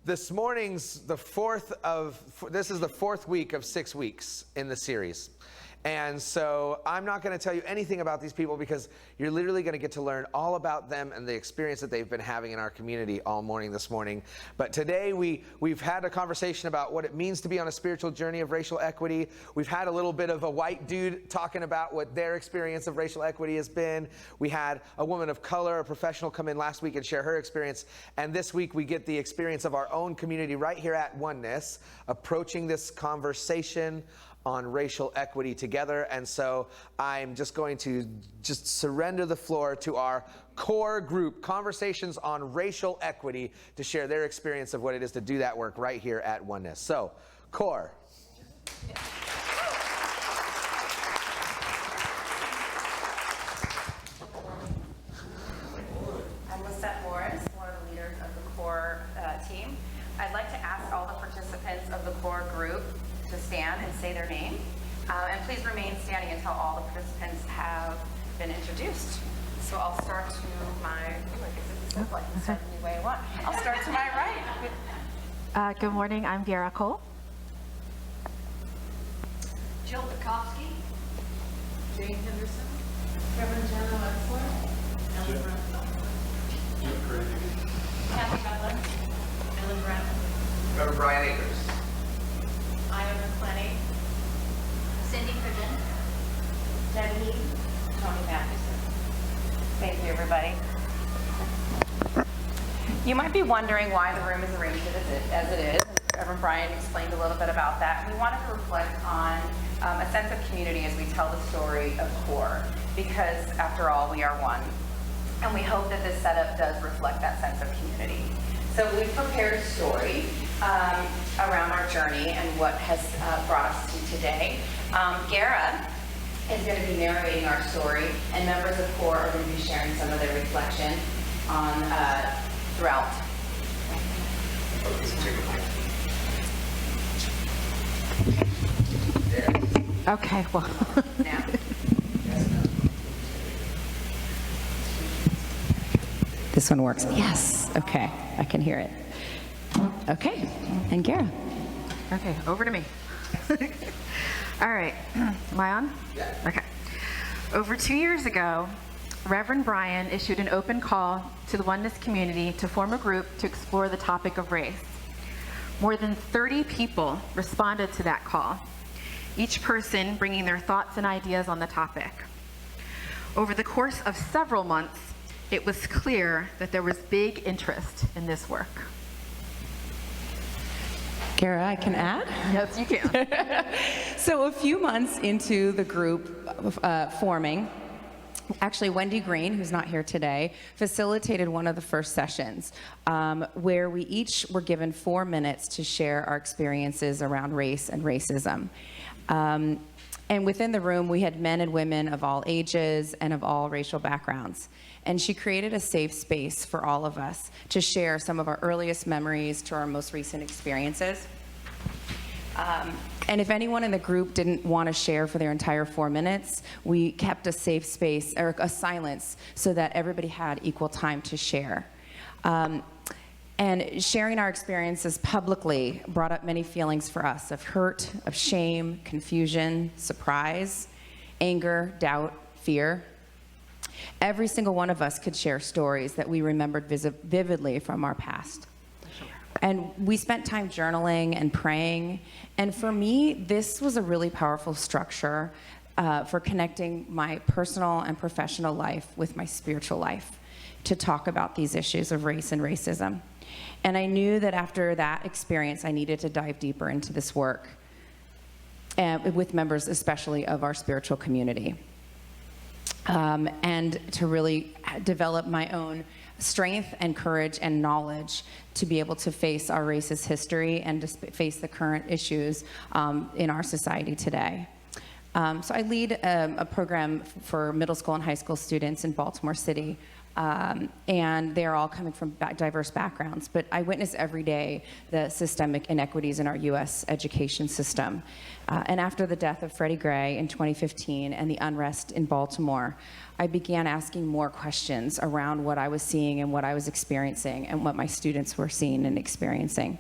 This morning's this is the fourth week of 6 weeks in the series. And so I'm not going to tell you anything about these people because you're literally going to get to learn all about them and the experience that they've been having in our community all morning this morning. But today we've had a conversation about what it means to be on a spiritual journey of racial equity. We've had a little bit of a white dude talking about what their experience of racial equity has been. We had a woman of color, a professional, come in last week and share her experience. And this week we get the experience of our own community right here at Oneness, approaching this conversation on racial equity together. And so I'm just going to surrender the floor to our core group, Conversations on Racial Equity, to share their experience of what it is to do that work right here at Oneness. So, core. I'm Lisette Morris, one of the leaders of the core team. I'd like to ask all the participants of the core group to stand and say their name. And please remain standing until all the participants have been introduced. So I'll start to my, I can start any way I want. I'll start to my right. Good morning, I'm Vera Cole. Jill Bukowski. Jane Henderson. Reverend Jenna Wexler. Ellen Brown. Kathy Butler. Ellen Brown. Reverend Brian Akers. Ida McClenny. Cindy Cushing. Debbie Heath. Tony Matheson. Thank you, everybody. You might be wondering why the room is arranged as it is. Reverend Brian explained a little bit about that. We wanted to reflect on a sense of community as we tell the story of CORE, because after all, we are one. And we hope that this setup does reflect that sense of community. So we've prepared a story around our journey and what has brought us to today. Gara is going to be narrating our story, and members of CORE are going to be sharing some of their reflection on throughout. Okay, well. Now. This one works. Yes. Okay. I can hear it. Okay. And Gara. Okay, over to me. All right. Am I on? Yeah. Okay. Over 2 years ago, Reverend Brian issued an open call to the Oneness community to form a group to explore the topic of race. More than 30 people responded to that call, each person bringing their thoughts and ideas on the topic. Over the course of several months, it was clear that there was big interest in this work. Gara, I can add? Yes, you can. So a few months into the group forming, actually Wendy Green, who's not here today, facilitated one of the first sessions where we each were given 4 minutes to share our experiences around race and racism. And within the room, we had men and women of all ages and of all racial backgrounds. And she created a safe space for all of us to share some of our earliest memories to our most recent experiences. And if anyone in the group didn't want to share for their entire 4 minutes, we kept a safe space, or a silence, so that everybody had equal time to share. And sharing our experiences publicly brought up many feelings for us of hurt, of shame, confusion, surprise, anger, doubt, fear. Every single one of us could share stories that we remembered vividly from our past. And we spent time journaling and praying. And for me, this was a really powerful structure for connecting my personal and professional life with my spiritual life to talk about these issues of race and racism. And I knew that after that experience, I needed to dive deeper into this work with members, especially of our spiritual community. And to really develop my own strength and courage and knowledge to be able to face our racist history and to face the current issues in our society today. So I lead a program for middle school and high school students in Baltimore City and they're all coming from diverse backgrounds. But I witness every day the systemic inequities in our U.S. education system. And after the death of Freddie Gray in 2015 and the unrest in Baltimore, I began asking more questions around what I was seeing and what I was experiencing and what my students were seeing and experiencing.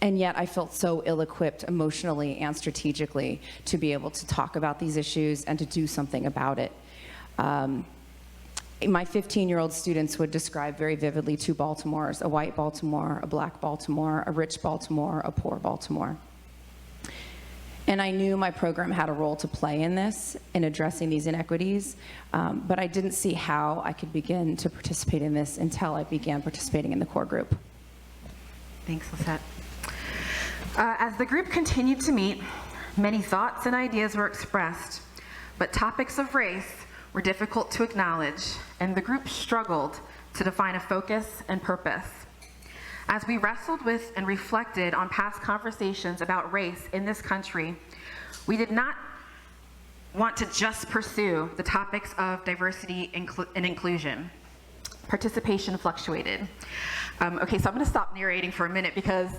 And yet I felt so ill-equipped emotionally and strategically to be able to talk about these issues and to do something about it. My 15-year-old students would describe very vividly two Baltimores: a white Baltimore, a black Baltimore, a rich Baltimore, a poor Baltimore. And I knew my program had a role to play in this, in addressing these inequities, but I didn't see how I could begin to participate in this until I began participating in the core group. Thanks, Lisette. As the group continued to meet, many thoughts and ideas were expressed, but topics of race were difficult to acknowledge, and the group struggled to define a focus and purpose. As we wrestled with and reflected on past conversations about race in this country, we did not want to just pursue the topics of diversity and inclusion. Participation fluctuated. Okay, so I'm gonna stop narrating for a minute because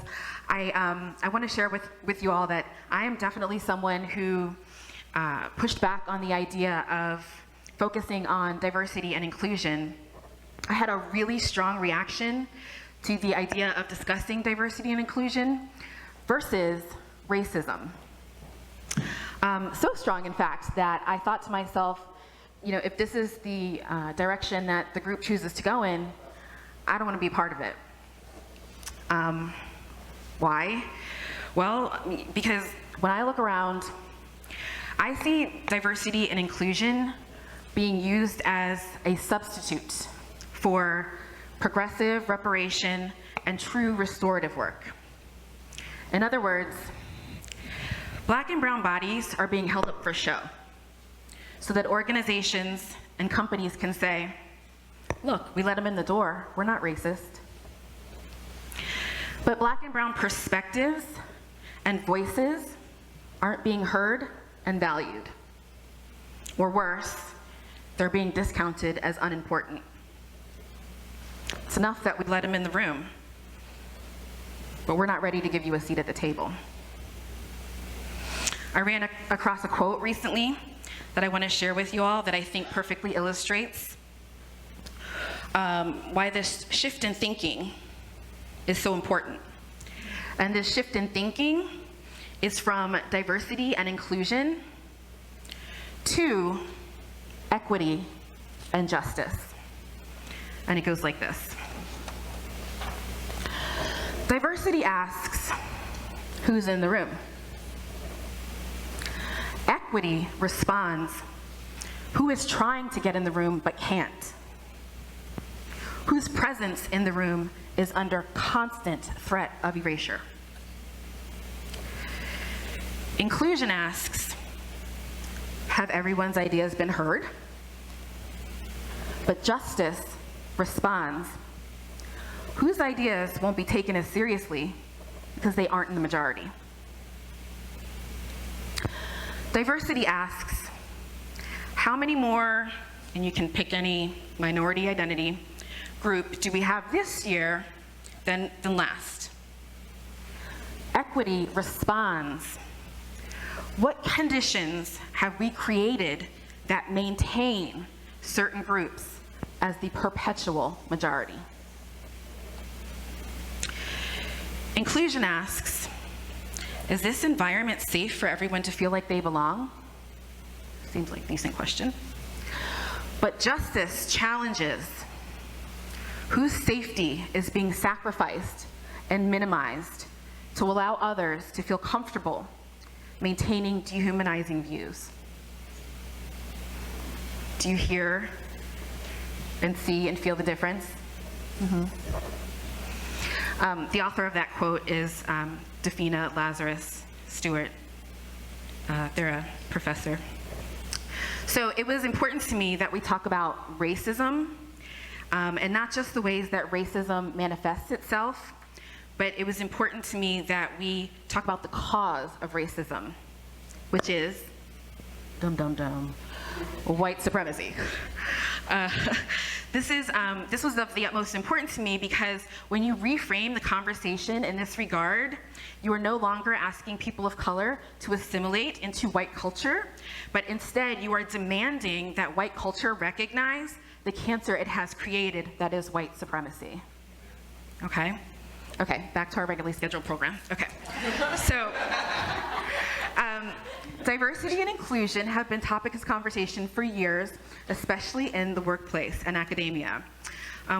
I wanna share with you all that I am definitely someone who pushed back on the idea of focusing on diversity and inclusion. I had a really strong reaction to the idea of discussing diversity and inclusion versus racism. So strong, in fact, that I thought to myself, you know, if this is the direction that the group chooses to go in, I don't want to be part of it. Why? Well, because when I look around, I see diversity and inclusion being used as a substitute for progressive reparation and true restorative work. In other words, Black and brown bodies are being held up for show so that organizations and companies can say, look, we let them in the door, we're not racist. But Black and brown perspectives and voices aren't being heard and valued. Or worse, they're being discounted as unimportant. It's enough that we let him in the room, but we're not ready to give you a seat at the table. I ran across a quote recently that I want to share with you all that I think perfectly illustrates why this shift in thinking is so important. And this shift in thinking is from diversity and inclusion to equity and justice. And it goes like this. Diversity asks, who's in the room? Equity responds, who is trying to get in the room but can't? Whose presence in the room is under constant threat of erasure? Inclusion asks, have everyone's ideas been heard? But justice responds, whose ideas won't be taken as seriously because they aren't in the majority? Diversity asks, how many more, and you can pick any minority identity group, do we have this year than last? Equity responds, what conditions have we created that maintain certain groups as the perpetual majority? Inclusion asks, is this environment safe for everyone to feel like they belong? Seems like a decent question. But justice challenges, whose safety is being sacrificed and minimized to allow others to feel comfortable maintaining dehumanizing views? Do you hear and see and feel the difference? The author of that quote is Defina Lazarus Stewart. They're a professor. So it was important to me that we talk about racism, and not just the ways that racism manifests itself, but it was important to me that we talk about the cause of racism, which is, dum dum dum, white supremacy. This was of the utmost importance to me because when you reframe the conversation in this regard, you are no longer asking people of color to assimilate into white culture, but instead you are demanding that white culture recognize the cancer it has created, that is white supremacy. Okay? Okay, back to our regularly scheduled program. Okay. So, diversity and inclusion have been topics of conversation for years, especially in the workplace and academia.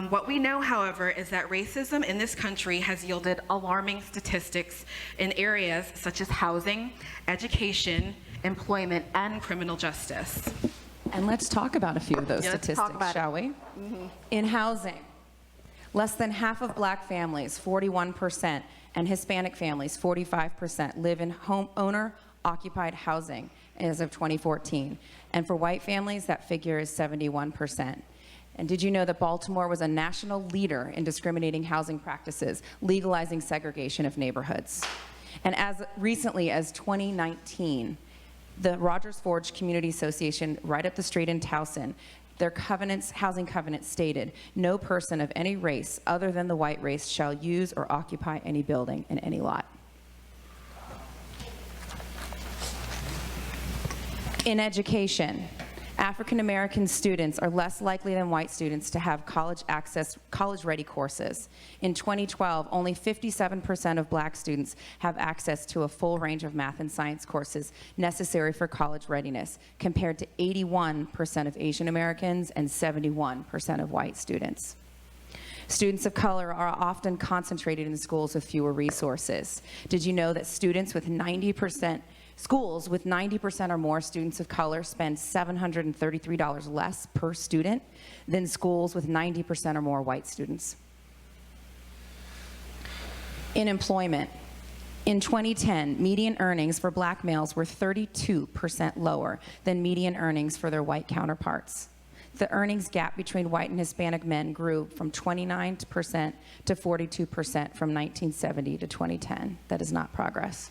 What we know, however, is that racism in this country has yielded alarming statistics in areas such as housing, education, employment, and criminal justice. And let's talk about a few of those statistics, shall we? In housing, less than half of black families, 41%, and Hispanic families, 45%, live in owner-occupied housing as of 2014. And for white families, that figure is 71%. And did you know that Baltimore was a national leader in discriminating housing practices, legalizing segregation of neighborhoods? And as recently as 2019, the Rogers Forge Community Association, right up the street in Towson, their housing covenants stated, no person of any race other than the white race shall use or occupy any building in any lot. In education, African American students are less likely than white students to have college-ready courses. In 2012, only 57% of black students have access to a full range of math and science courses necessary for college readiness, compared to 81% of Asian Americans and 71% of white students. Students of color are often concentrated in schools with fewer resources. Did you know that schools with 90% or more students of color spend $733 less per student than schools with 90% or more white students? In employment, in 2010, median earnings for black males were 32% lower than median earnings for their white counterparts. The earnings gap between white and Hispanic men grew from 29% to 42% from 1970 to 2010. That is not progress.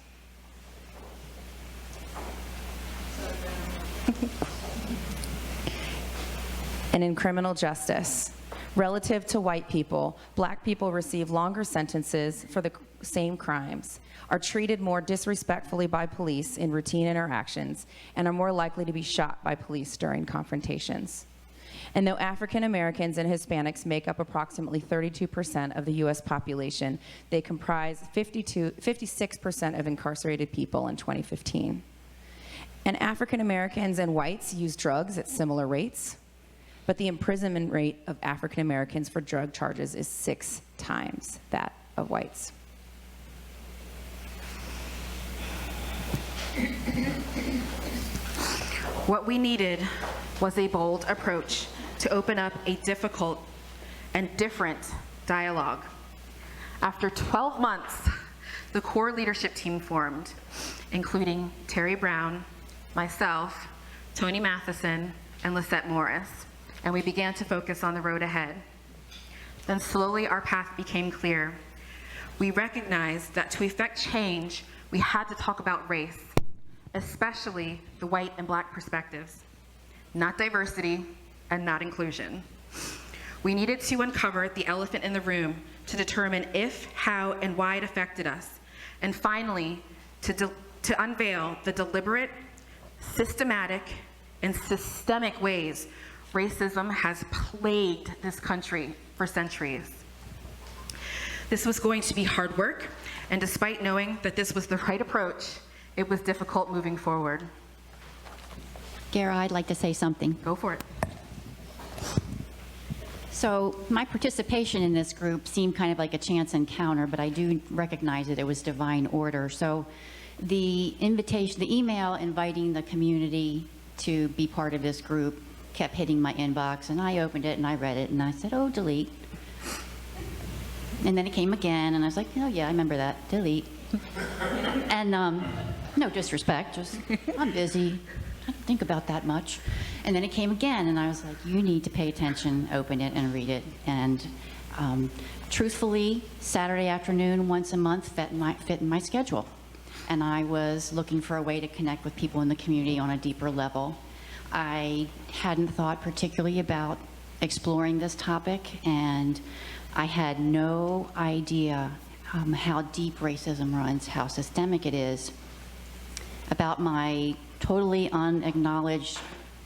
And in criminal justice, relative to white people, black people receive longer sentences for the same crimes, are treated more disrespectfully by police in routine interactions, and are more likely to be shot by police during confrontations. And though African Americans and Hispanics make up approximately 32% of the US population, they comprise 56% of incarcerated people in 2015. And African Americans and whites use drugs at similar rates, but the imprisonment rate of African Americans for drug charges is 6 times that of whites. What we needed was a bold approach to open up a difficult and different dialogue. After 12 months, the core leadership team formed, including Terry Brown, myself, Tony Matheson, and Lisette Morris, and we began to focus on the road ahead. Then slowly our path became clear. We recognized that to effect change, we had to talk about race, especially the white and black perspectives, not diversity and not inclusion. We needed to uncover the elephant in the room to determine if, how, and why it affected us, and finally, to unveil the deliberate, systematic, and systemic ways racism has plagued this country for centuries. This was going to be hard work, and despite knowing that this was the right approach, it was difficult moving forward. Gara, I'd like to say something. Go for it. So my participation in this group seemed kind of like a chance encounter, but I do recognize that it was divine order. So the invitation, the email inviting the community to be part of this group kept hitting my inbox, and I opened it and I read it and I said, oh, delete. And then it came again and I was like, oh yeah, I remember that, delete. And no disrespect, just I'm busy, I don't think about that much. And then it came again and I was like, you need to pay attention, open it and read it. And truthfully, Saturday afternoon once a month fit in my schedule. And I was looking for a way to connect with people in the community on a deeper level. I hadn't thought particularly about exploring this topic, and I had no idea how deep racism runs, how systemic it is, about my totally unacknowledged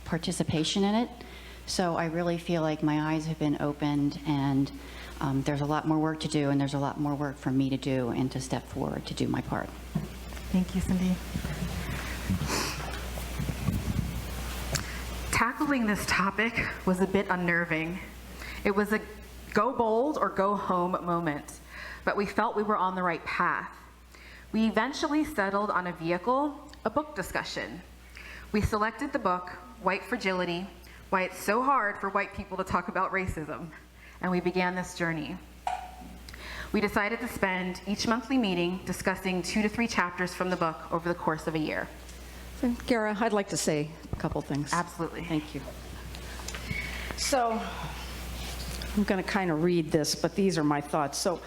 participation in it. So I really feel like my eyes have been opened, and there's a lot more work to do, and there's a lot more work for me to do and to step forward to do my part. Thank you, Cindy. Tackling this topic was a bit unnerving. It was a go bold or go home moment, but we felt we were on the right path. We eventually settled on a vehicle, a book discussion. We selected the book, White Fragility, Why It's So Hard for White People to Talk About Racism, and we began this journey. We decided to spend each monthly meeting discussing 2 to 3 chapters from the book over the course of a year. So, Gara, I'd like to say a couple things. Absolutely. Thank you. So, I'm going to kind of read this, but these are my thoughts. So,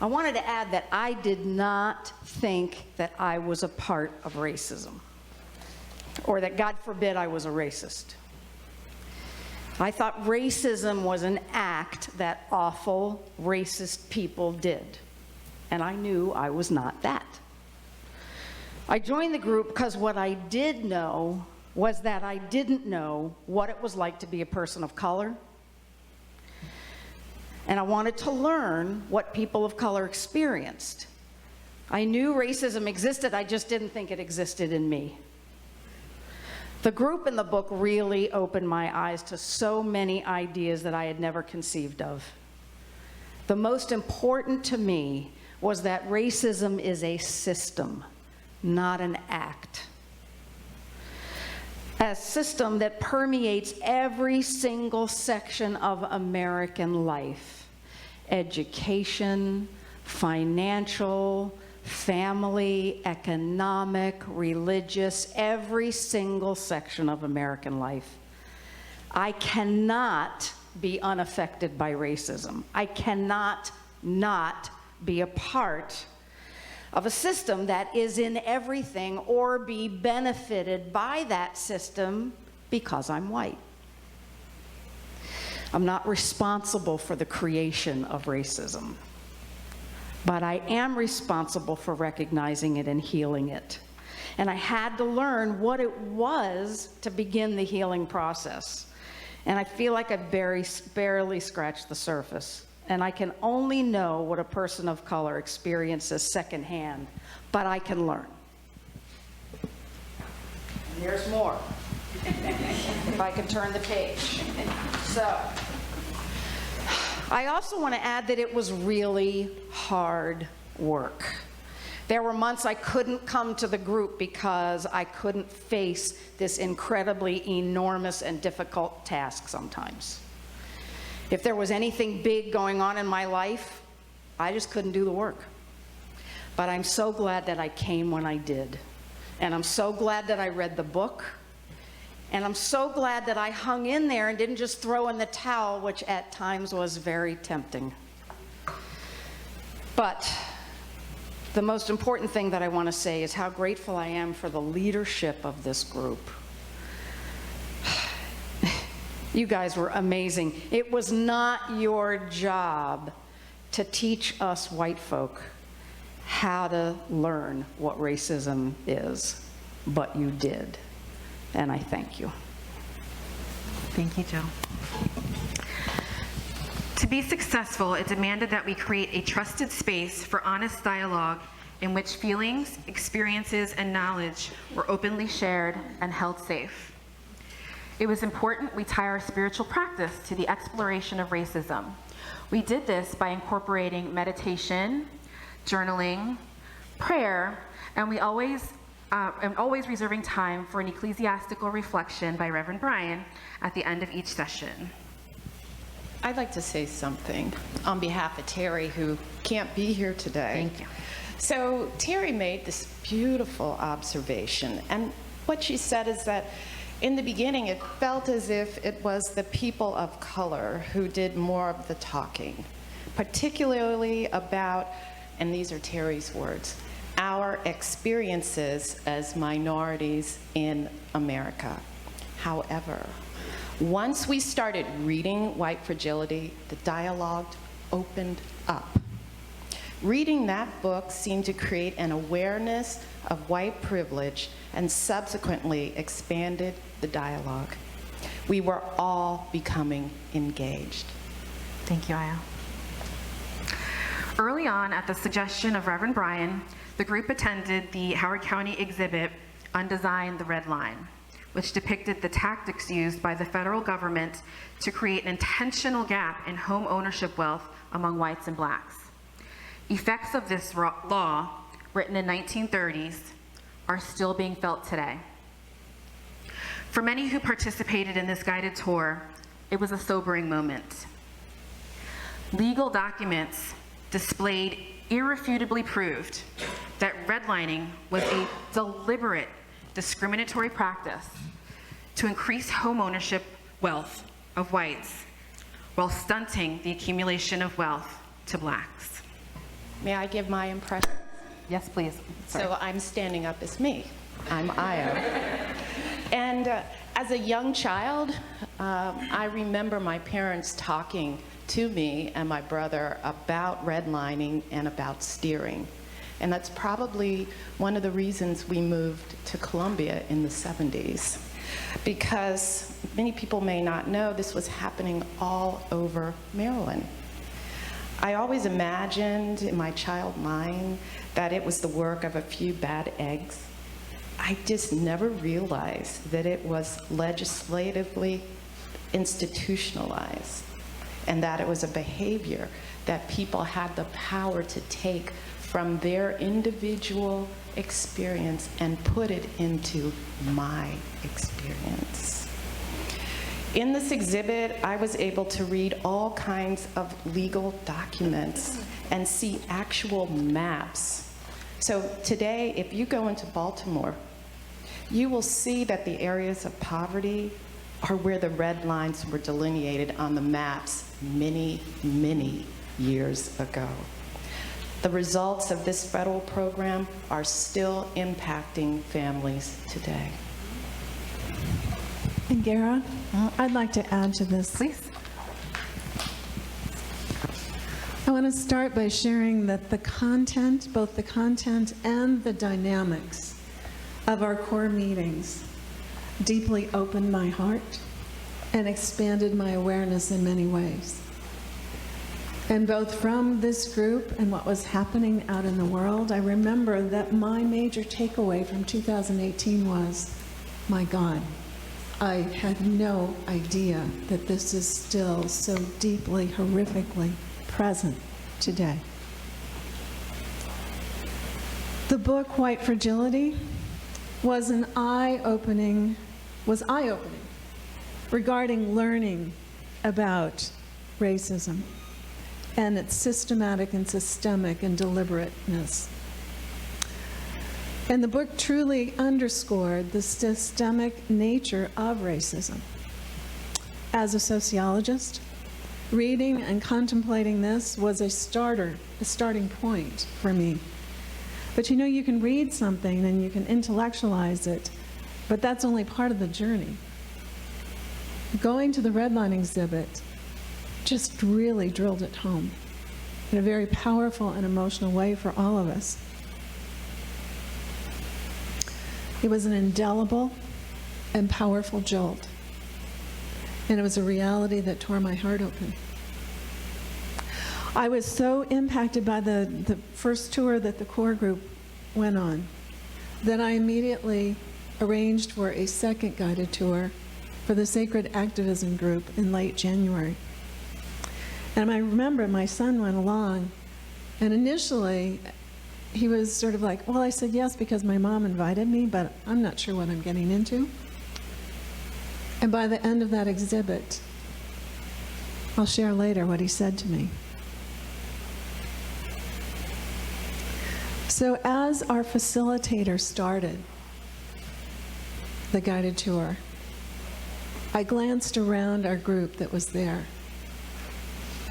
I wanted to add that I did not think that I was a part of racism, or that, God forbid, I was a racist. I thought racism was an act that awful, racist people did, and I knew I was not that. I joined the group because what I did know was that I didn't know what it was like to be a person of color, and I wanted to learn what people of color experienced. I knew racism existed, I just didn't think it existed in me. The group in the book really opened my eyes to so many ideas that I had never conceived of. The most important to me was that racism is a system, not an act. A system that permeates every single section of American life: education, financial, family, economic, religious, every single section of American life. I cannot be unaffected by racism. I cannot not be a part of a system that is in everything, or be benefited by that system because I'm white. I'm not responsible for the creation of racism, but I am responsible for recognizing it and healing it. And I had to learn what it was to begin the healing process. And I feel like I barely scratched the surface. And I can only know what a person of color experiences secondhand, but I can learn. And there's more. If I can turn the page. So, I also want to add that it was really hard work. There were months I couldn't come to the group because I couldn't face this incredibly enormous and difficult task sometimes. If there was anything big going on in my life, I just couldn't do the work. But I'm so glad that I came when I did. And I'm so glad that I read the book. And I'm so glad that I hung in there and didn't just throw in the towel, which at times was very tempting. But the most important thing that I want to say is how grateful I am for the leadership of this group. You guys were amazing. It was not your job to teach us white folk how to learn what racism is, but you did. And I thank you. Thank you, Jill. To be successful, it demanded that we create a trusted space for honest dialogue in which feelings, experiences, and knowledge were openly shared and held safe. It was important we tie our spiritual practice to the exploration of racism. We did this by incorporating meditation, journaling, prayer, and always reserving time for an ecclesiastical reflection by Reverend Brian at the end of each session. I'd like to say something on behalf of Terry, who can't be here today. Thank you. So Terry made this beautiful observation, and what she said is that in the beginning it felt as if it was the people of color who did more of the talking, particularly about, and these are Terry's words, our experiences as minorities in America. However, once we started reading White Fragility, the dialogue opened up. Reading that book seemed to create an awareness of white privilege and subsequently expanded the dialogue. We were all becoming engaged. Thank you, Aya. Early on, at the suggestion of Reverend Brian, the group attended the Howard County exhibit, Undesign the Red Line, which depicted the tactics used by the federal government to create an intentional gap in home ownership wealth among whites and blacks. Effects of this law, written in 1930s, are still being felt today. For many who participated in this guided tour, it was a sobering moment. Legal documents displayed irrefutably proved that redlining was a deliberate discriminatory practice to increase home ownership wealth of whites while stunting the accumulation of wealth to blacks. May I give my impression? Yes, please. Sorry. So I'm standing up as me. I'm Aya. And as a young child, I remember my parents talking to me and my brother about redlining and about steering. And that's probably one of the reasons we moved to Columbia in the 70s. Because many people may not know, this was happening all over Maryland. I always imagined in my child mind that it was the work of a few bad eggs. I just never realized that it was legislatively institutionalized and that it was a behavior that people had the power to take from their individual experience and put it into my experience. In this exhibit, I was able to read all kinds of legal documents and see actual maps. So today, if you go into Baltimore, you will see that the areas of poverty are where the red lines were delineated on the maps many, many years ago. The results of this federal program are still impacting families today. And Gara, I'd like to add to this. Please. I want to start by sharing that the content, both the content and the dynamics of our core meetings deeply opened my heart and expanded my awareness in many ways. And both from this group and what was happening out in the world, I remember that my major takeaway from 2018 was, my God, I had no idea that this is still so deeply, horrifically present today. The book, White Fragility, was eye-opening regarding learning about racism and its systematic and systemic and deliberateness. And the book truly underscored the systemic nature of racism. As a sociologist, reading and contemplating this was a starting point for me. But you know, you can read something and you can intellectualize it, but that's only part of the journey. Going to the redline exhibit just really drilled it home in a very powerful and emotional way for all of us. It was an indelible and powerful jolt, and it was a reality that tore my heart open. I was so impacted by the first tour that the core group went on that I immediately arranged for a second guided tour for the Sacred Activism group in late January. And I remember my son went along, and initially he was sort of like, well, I said yes because my mom invited me, but I'm not sure what I'm getting into. And by the end of that exhibit, I'll share later what he said to me. So as our facilitator started the guided tour, I glanced around our group that was there.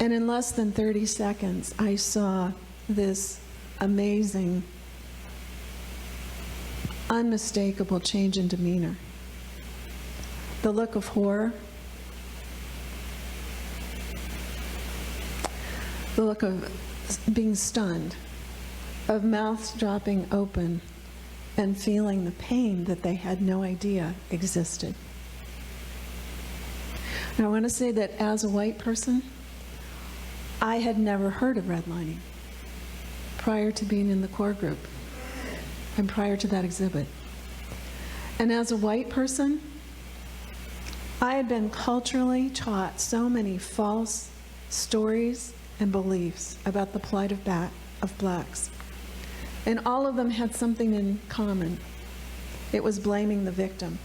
And in less than 30 seconds, I saw this amazing, unmistakable change in demeanor. the look of horror, the look of being stunned, of mouths dropping open and feeling the pain that they had no idea existed. And I want to say that as a white person, I had never heard of redlining prior to being in the core group and prior to that exhibit. And as a white person, I had been culturally taught so many false stories and beliefs about the plight of blacks. And all of them had something in common. It was blaming the victim,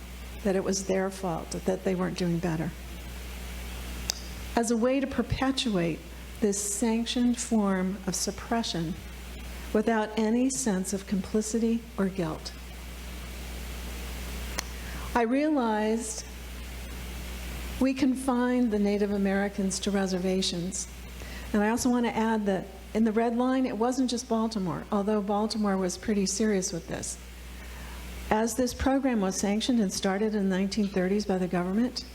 that it was their fault, that they weren't doing better. As a way to perpetuate this sanctioned form of suppression without any sense of complicity or guilt. I realized we confined the Native Americans to reservations. And I also want to add that in the Red Line, it wasn't just Baltimore, although Baltimore was pretty serious with this. As this program was sanctioned and started in the 1930s by the government,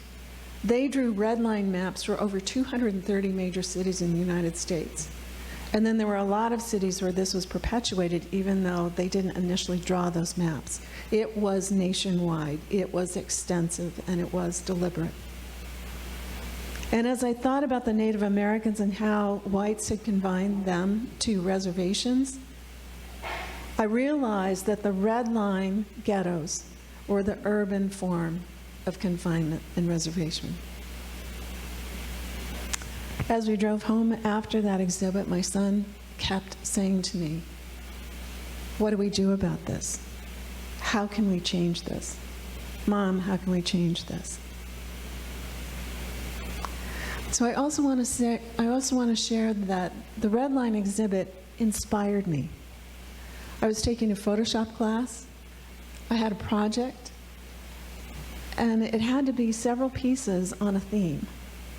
they drew red line maps for over 230 major cities in the United States. And then there were a lot of cities where this was perpetuated, even though they didn't initially draw those maps. It was nationwide, it was extensive, and it was deliberate. And as I thought about the Native Americans and how whites had confined them to reservations, I realized that the red line ghettos were the urban form of confinement and reservation. As we drove home after that exhibit, my son kept saying to me, "What do we do about this? How can we change this? Mom, how can we change this?" So I also want to share that the Red Line exhibit inspired me. I was taking a Photoshop class. I had a project, and it had to be several pieces on a theme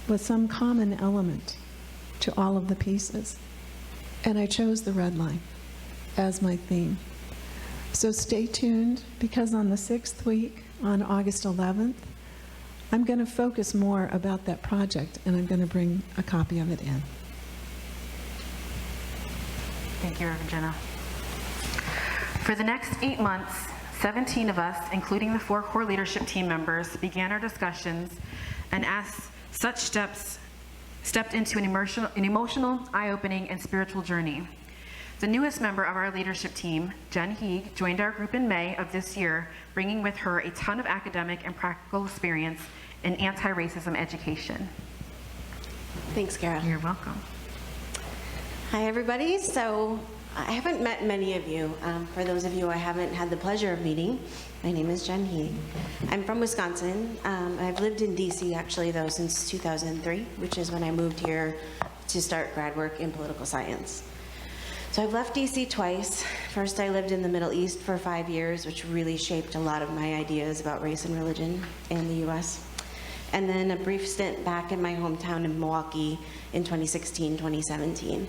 with some common element to all of the pieces. And I chose the Red Line as my theme. So stay tuned, because on the 6th week, on August 11th, I'm going to focus more about that project, and I'm going to bring a copy of it in. Thank you, Reverend Jenna. For the next 8 months, 17 of us, including the 4 core leadership team members, began our discussions, and as such stepped into an emotional, eye-opening, and spiritual journey. The newest member of our leadership team, Jen Heeg, joined our group in May of this year, bringing with her a ton of academic and practical experience in anti-racism education. Thanks, Kara. You're welcome. Hi, everybody. So I haven't met many of you. For those of you I haven't had the pleasure of meeting, my name is Jen Heeg. I'm from Wisconsin. I've lived in DC, actually, though, since 2003, which is when I moved here to start grad work in political science. So I've left DC twice. First, I lived in the Middle East for 5 years, which really shaped a lot of my ideas about race and religion in the US. And then a brief stint back in my hometown in Milwaukee in 2016, 2017.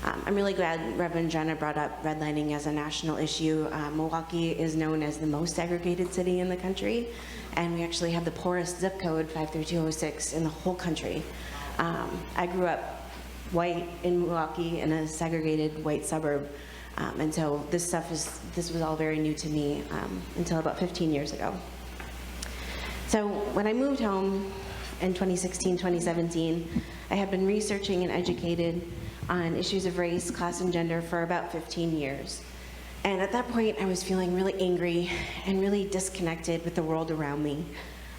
I'm really glad Reverend Jenna brought up redlining as a national issue. Milwaukee is known as the most segregated city in the country, and we actually have the poorest zip code, 53206, in the whole country. I grew up white in Milwaukee in a segregated white suburb, and so this was all very new to me until about 15 years ago. So when I moved home in 2016, 2017, I had been researching and educated on issues of race, class, and gender for about 15 years. And at that point, I was feeling really angry and really disconnected with the world around me.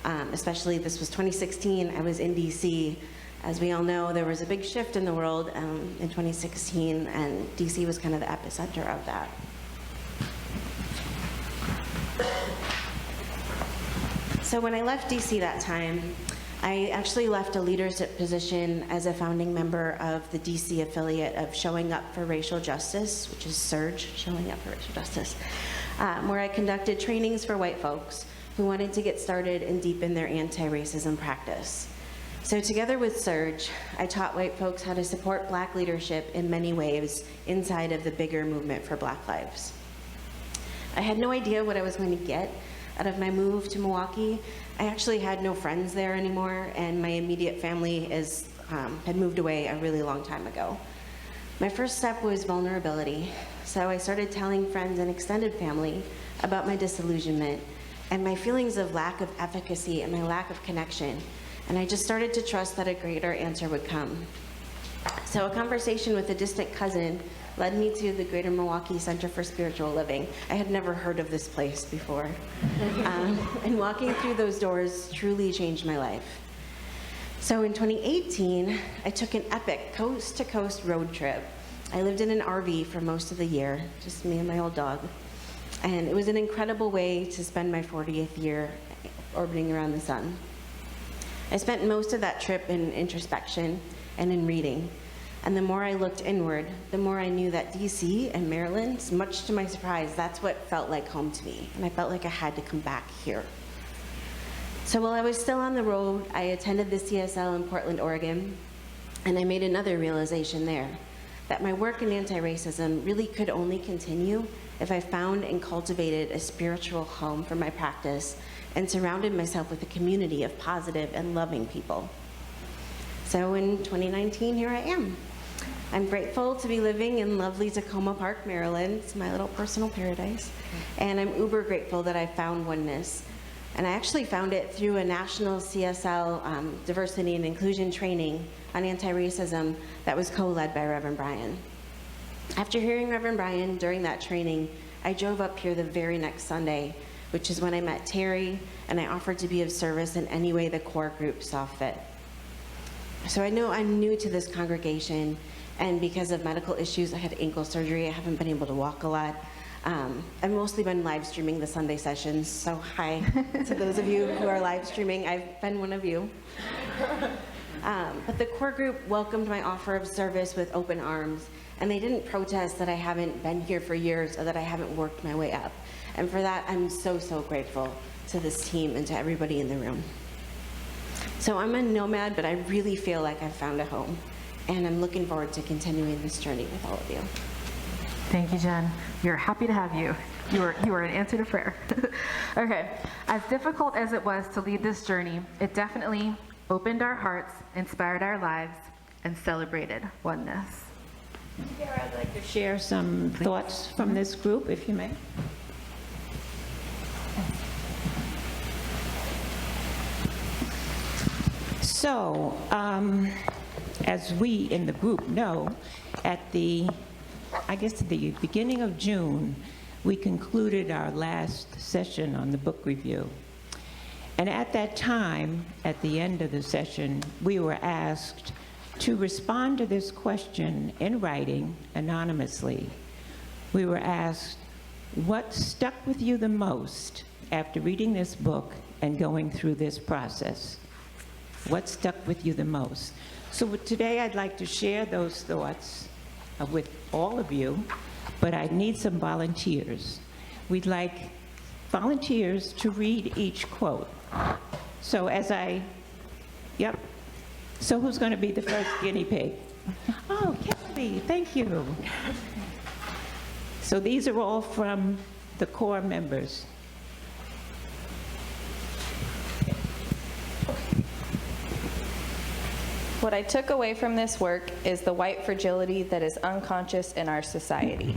Especially, this was 2016, I was in DC. As we all know, there was a big shift in the world in 2016, and DC was kind of the epicenter of that. So when I left DC that time, I actually left a leadership position as a founding member of the DC affiliate of Showing Up for Racial Justice, which is SURJ, Showing Up for Racial Justice, where I conducted trainings for white folks who wanted to get started and deepen their anti-racism practice. So together with SURJ, I taught white folks how to support Black leadership in many ways inside of the bigger movement for Black lives. I had no idea what I was going to get out of my move to Milwaukee, I actually had no friends there anymore, and my immediate family had moved away a really long time ago. My first step was vulnerability. So I started telling friends and extended family about my disillusionment and my feelings of lack of efficacy and my lack of connection. And I just started to trust that a greater answer would come. So a conversation with a distant cousin led me to the Greater Milwaukee Center for Spiritual Living. I had never heard of this place before. And walking through those doors truly changed my life. So in 2018, I took an epic coast-to-coast road trip. I lived in an RV for most of the year, just me and my old dog. And it was an incredible way to spend my 40th year orbiting around the sun. I spent most of that trip in introspection and in reading. And the more I looked inward, the more I knew that DC and Maryland, much to my surprise, that's what felt like home to me. And I felt like I had to come back here. So while I was still on the road, I attended the CSL in Portland, Oregon, and I made another realization there, that my work in anti-racism really could only continue if I found and cultivated a spiritual home for my practice and surrounded myself with a community of positive and loving people. So in 2019, here I am. I'm grateful to be living in lovely Tacoma Park, Maryland. It's my little personal paradise. And I'm uber grateful that I found Oneness. And I actually found it through a national CSL diversity and inclusion training on anti-racism that was co-led by Reverend Brian. After hearing Reverend Brian during that training, I drove up here the very next Sunday, which is when I met Terry, and I offered to be of service in any way the core group saw fit. So I know I'm new to this congregation, and because of medical issues, I had ankle surgery. I haven't been able to walk a lot. I've mostly been live streaming the Sunday sessions, so hi to those of you who are live streaming. I've been one of you. But the core group welcomed my offer of service with open arms, and they didn't protest that I haven't been here for years or that I haven't worked my way up. And for that, I'm so, so grateful to this team and to everybody in the room. So I'm a nomad, but I really feel like I've found a home, and I'm looking forward to continuing this journey with all of you. Thank you, Jen. We're happy to have you. You are an answer to prayer. Okay, as difficult as it was to lead this journey, it definitely opened our hearts, inspired our lives, and celebrated oneness. Here, I'd like to share some thoughts from this group, if you may. So, as we in the group know, at the beginning of June, we concluded our last session on the book review. And at that time, at the end of the session, we were asked to respond to this question in writing anonymously. We were asked, what stuck with you the most after reading this book and going through this process? What stuck with you the most? So today I'd like to share those thoughts with all of you, but I need some volunteers. We'd like volunteers to read each quote. So So who's going to be the first guinea pig? Oh, Kelly, thank you. So these are all from the core members. What I took away from this work is the white fragility that is unconscious in our society.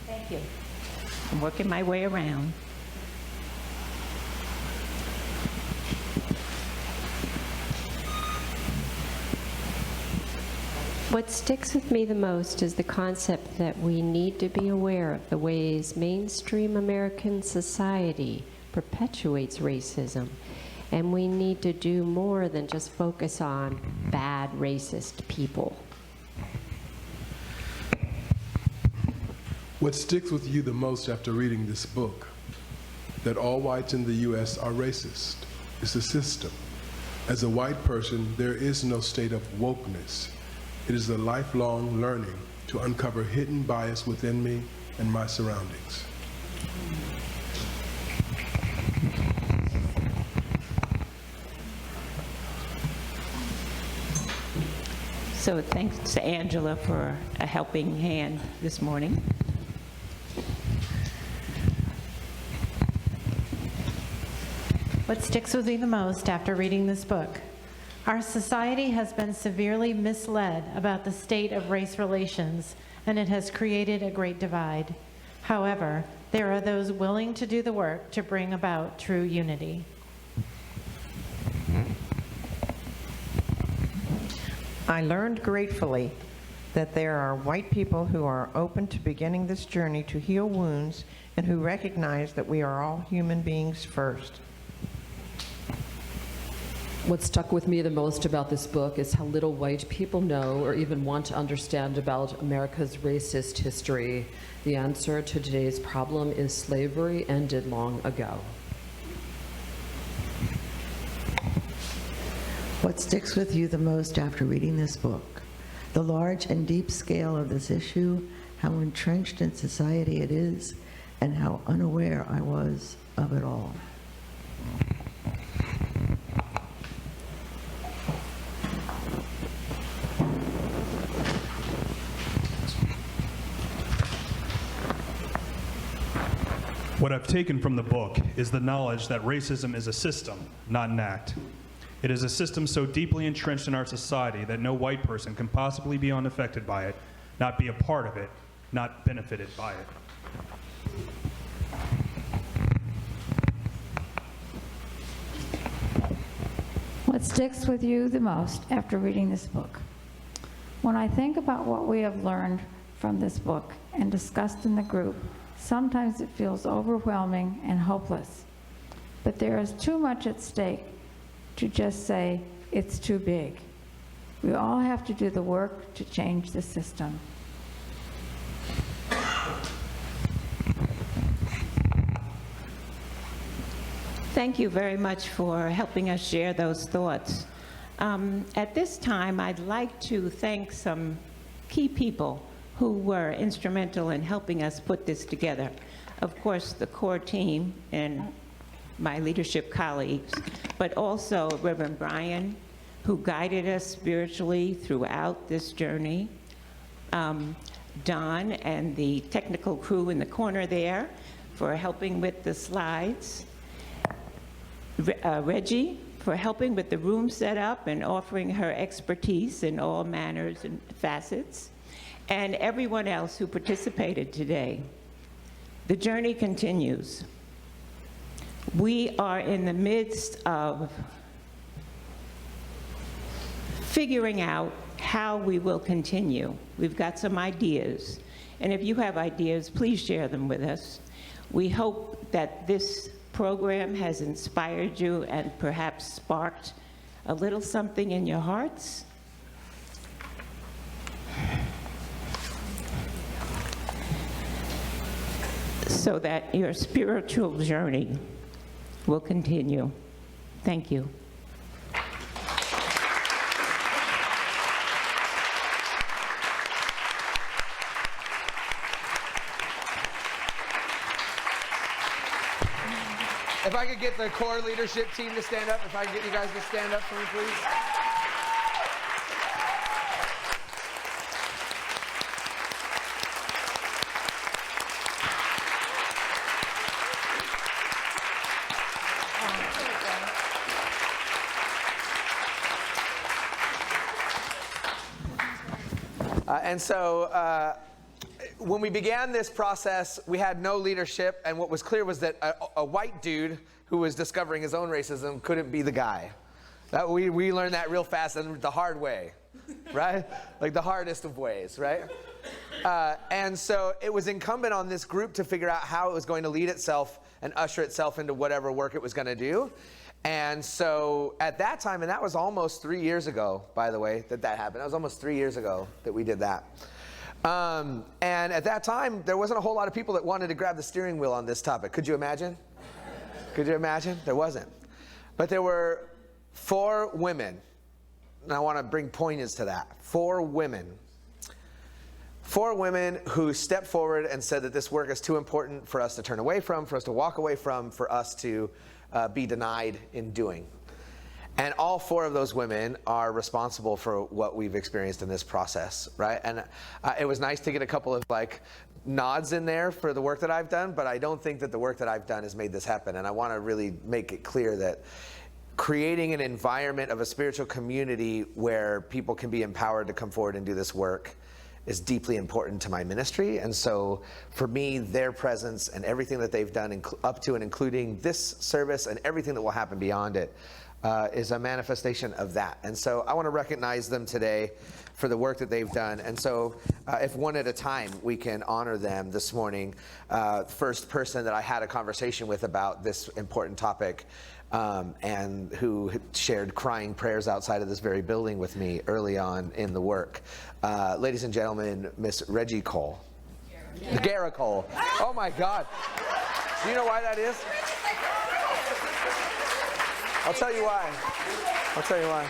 Thank you. I'm working my way around. What sticks with me the most is the concept that we need to be aware of the ways mainstream American society perpetuates racism. And we need to do more than just focus on bad racist people. What sticks with you the most after reading this book? That all whites in the U.S. are racist. It's a system. As a white person, there is no state of wokeness. It is a lifelong learning to uncover hidden bias within me and my surroundings. So thanks to Angela for a helping hand this morning. What sticks with me the most after reading this book? Our society has been severely misled about the state of race relations, and it has created a great divide. However, there are those willing to do the work to bring about true unity. I learned gratefully that there are white people who are open to beginning this journey to heal wounds and who recognize that we are all human beings first. What stuck with me the most about this book is how little white people know or even want to understand about America's racist history. The answer to today's problem is slavery ended long ago. What sticks with you the most after reading this book? The large and deep scale of this issue, how entrenched in society it is, and how unaware I was of it all. What I've taken from the book is the knowledge that racism is a system, not an act. It is a system so deeply entrenched in our society that no white person can possibly be unaffected by it, not be a part of it, not benefited by it. What sticks with you the most after reading this book? When I think about what we have learned from this book and discussed in the group, sometimes it feels overwhelming and hopeless. But there is too much at stake to just say, it's too big. We all have to do the work to change the system. Thank you very much for helping us share those thoughts. At this time, I'd like to thank some key people who were instrumental in helping us put this together. Of course, the core team and my leadership colleagues, but also Reverend Brian, who guided us spiritually throughout this journey. Don and the technical crew in the corner there for helping with the slides. Reggie for helping with the room setup and offering her expertise in all manners and facets, and everyone else who participated today. The journey continues. We are in the midst of figuring out how we will continue. We've got some ideas, and if you have ideas, please share them with us. We hope that this program has inspired you and perhaps sparked a little something in your hearts. So that your spiritual journey will continue. Thank you. If I could get the core leadership team to stand up, if I could get you guys to stand up for me, please. And so when we began this process, we had no leadership, and what was clear was that a white dude who was discovering his own racism couldn't be the guy. We learned that real fast and the hard way, right? Like the hardest of ways, right? And so it was incumbent on this group to figure out how it was going to lead itself and usher itself into whatever work it was going to do. And so at that time, and that was almost 3 years ago, by the way, that happened. That was almost 3 years ago that we did that. And at that time, there wasn't a whole lot of people that wanted to grab the steering wheel on this topic. Could you imagine? Could you imagine? There wasn't. But there were 4 women, and I want to bring poignance to that. 4 women. 4 women who stepped forward and said that this work is too important for us to turn away from, for us to walk away from, for us to be denied in doing. And all 4 of those women are responsible for what we've experienced in this process, right? And it was nice to get a couple of nods in there for the work that I've done, but I don't think that the work that I've done has made this happen. And I want to really make it clear that creating an environment of a spiritual community where people can be empowered to come forward and do this work is deeply important to my ministry. And so for me, their presence and everything that they've done up to and including this service and everything that will happen beyond it is a manifestation of that. And so I want to recognize them today for the work that they've done. And so if one at a time we can honor them this morning. First person that I had a conversation with about this important topic and who shared crying prayers outside of this very building with me early on in the work. Ladies and gentlemen, Miss Reggie Cole. Gara Cole. Oh my God. Do you know why that is? I'll tell you why. I'll tell you why.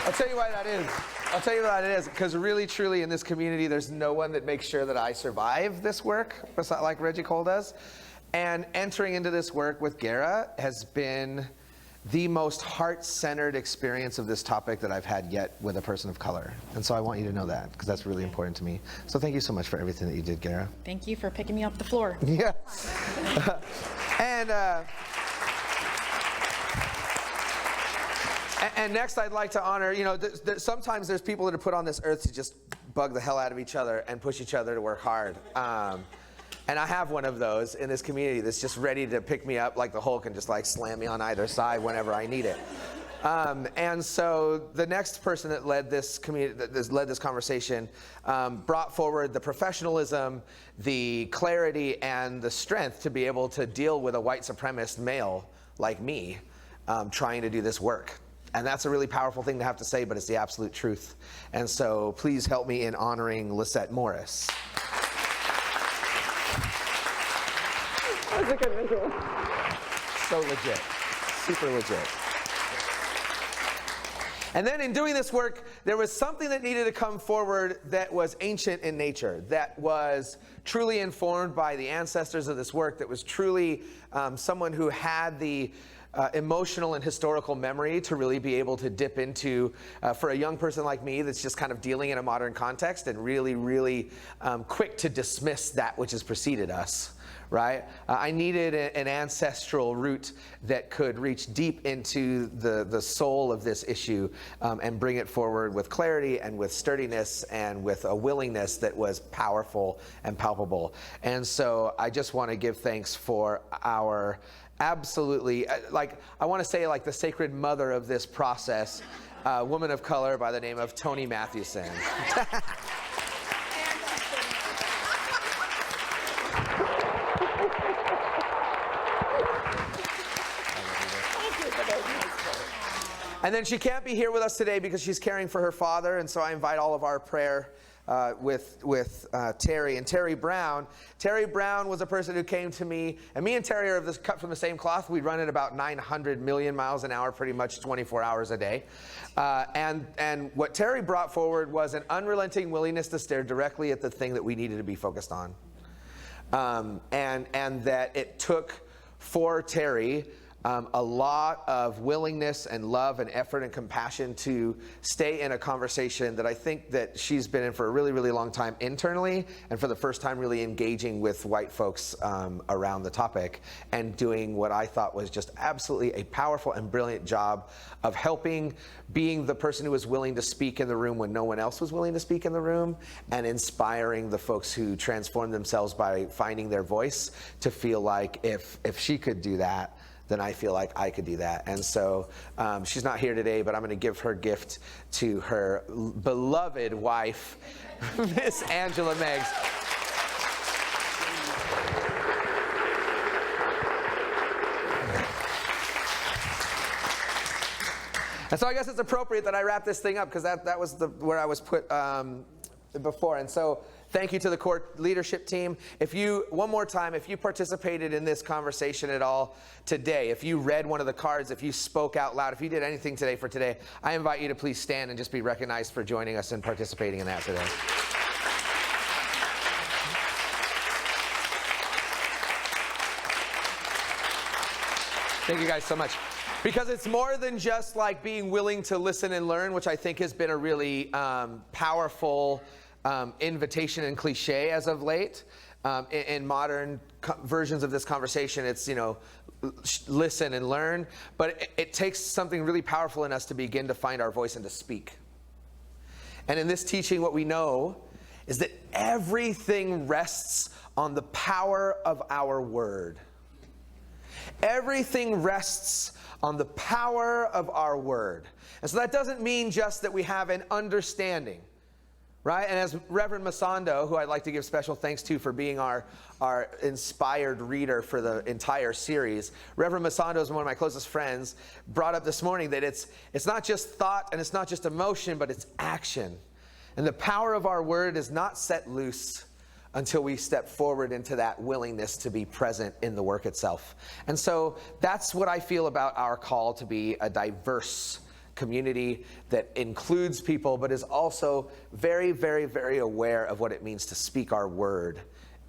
I'll tell you why that is. I'll tell you why that is. Because really, truly, in this community, there's no one that makes sure that I survive this work, like Reggie Cole does. And entering into this work with Gara has been the most heart-centered experience of this topic that I've had yet with a person of color. And so I want you to know that, because that's really important to me. So thank you so much for everything that you did, Gara. Thank you for picking me off the floor. Yeah. And next I'd like to honor, sometimes there's people that are put on this earth to just bug the hell out of each other and push each other to work hard. And I have one of those in this community that's just ready to pick me up like the Hulk and just like slam me on either side whenever I need it. And so the next person that led this community, that led this conversation, brought forward the professionalism, the clarity, and the strength to be able to deal with a white supremacist male like me trying to do this work. And that's a really powerful thing to have to say, but it's the absolute truth. And so please help me in honoring Lisette Morris. That's a good visual. So legit. Super legit. And then in doing this work, there was something that needed to come forward that was ancient in nature, that was truly informed by the ancestors of this work, that was truly someone who had the emotional and historical memory to really be able to dip into, for a young person like me that's just kind of dealing in a modern context and really, really quick to dismiss that which has preceded us. Right? I needed an ancestral root that could reach deep into the soul of this issue and bring it forward with clarity and with sturdiness and with a willingness that was powerful and palpable. And so I just want to give thanks for our absolutely, I want to say like the sacred mother of this process, a woman of color by the name of Toni Matthewson. And then she can't be here with us today because she's caring for her father, and so I invite all of our prayer with Terry and Terry Brown. Terry Brown was a person who came to me, and me and Terry are cut from the same cloth. We run at about 900 million miles an hour, pretty much 24 hours a day. And what Terry brought forward was an unrelenting willingness to stare directly at the thing that we needed to be focused on. And that it took for Terry a lot of willingness and love and effort and compassion to stay in a conversation that I think that she's been in for a really, really long time internally, and for the first time really engaging with white folks around the topic and doing what I thought was just absolutely a powerful and brilliant job of helping, being the person who was willing to speak in the room when no one else was willing to speak in the room, and inspiring the folks who transformed themselves by finding their voice to feel like if she could do that, then I feel like I could do that. And so she's not here today, but I'm going to give her gift to her beloved wife, Miss Angela Meggs. And so I guess it's appropriate that I wrap this thing up, because that was where I was put before. And so thank you to the core leadership team. One more time, if you participated in this conversation at all today, if you read one of the cards, if you spoke out loud, if you did anything today for today, I invite you to please stand and just be recognized for joining us and participating in that today. Thank you guys so much. Because it's more than just like being willing to listen and learn, which I think has been a really powerful invitation and cliche as of late. In modern versions of this conversation, it's, listen and learn. But it takes something really powerful in us to begin to find our voice and to speak. And in this teaching, what we know is that everything rests on the power of our word. Everything rests on the power of our word. And so that doesn't mean just that we have an understanding, right? And as Reverend Masando, who I'd like to give special thanks to for being our inspired reader for the entire series, Reverend Masando is one of my closest friends, brought up this morning that it's not just thought and it's not just emotion, but it's action. And the power of our word is not set loose until we step forward into that willingness to be present in the work itself. And so that's what I feel about our call to be a diverse community that includes people, but is also very, very, very aware of what it means to speak our word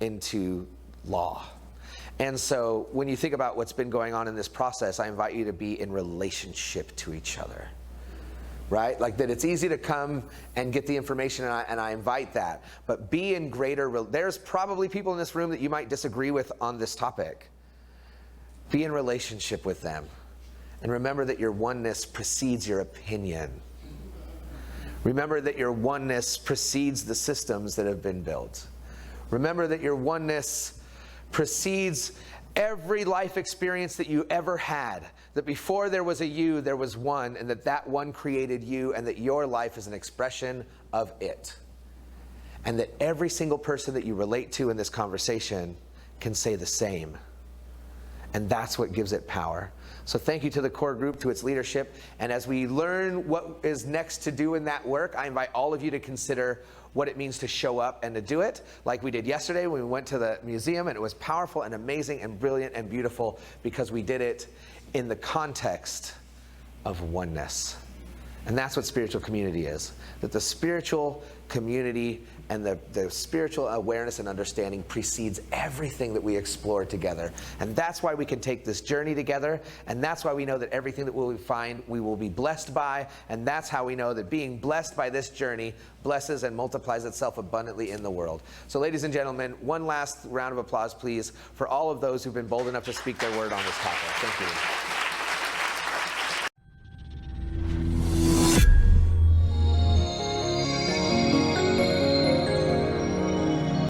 into law. And so when you think about what's been going on in this process, I invite you to be in relationship to each other. Right? Like that it's easy to come and get the information, and I invite that. But be in there's probably people in this room that you might disagree with on this topic. Be in relationship with them. And remember that your oneness precedes your opinion. Remember that your oneness precedes the systems that have been built. Remember that your oneness precedes every life experience that you ever had, that before there was a you, there was one, and that one created you, and that your life is an expression of it. And that every single person that you relate to in this conversation can say the same. And that's what gives it power. So thank you to the core group, to its leadership. And as we learn what is next to do in that work, I invite all of you to consider what it means to show up and to do it, like we did yesterday when we went to the museum, and it was powerful and amazing and brilliant and beautiful because we did it in the context of oneness. And that's what spiritual community is. That the spiritual community and the spiritual awareness and understanding precedes everything that we explore together. And that's why we can take this journey together. And that's why we know that everything that we'll find, we will be blessed by. And that's how we know that being blessed by this journey blesses and multiplies itself abundantly in the world. So ladies and gentlemen, one last round of applause, please, for all of those who've been bold enough to speak their word on this topic. Thank you.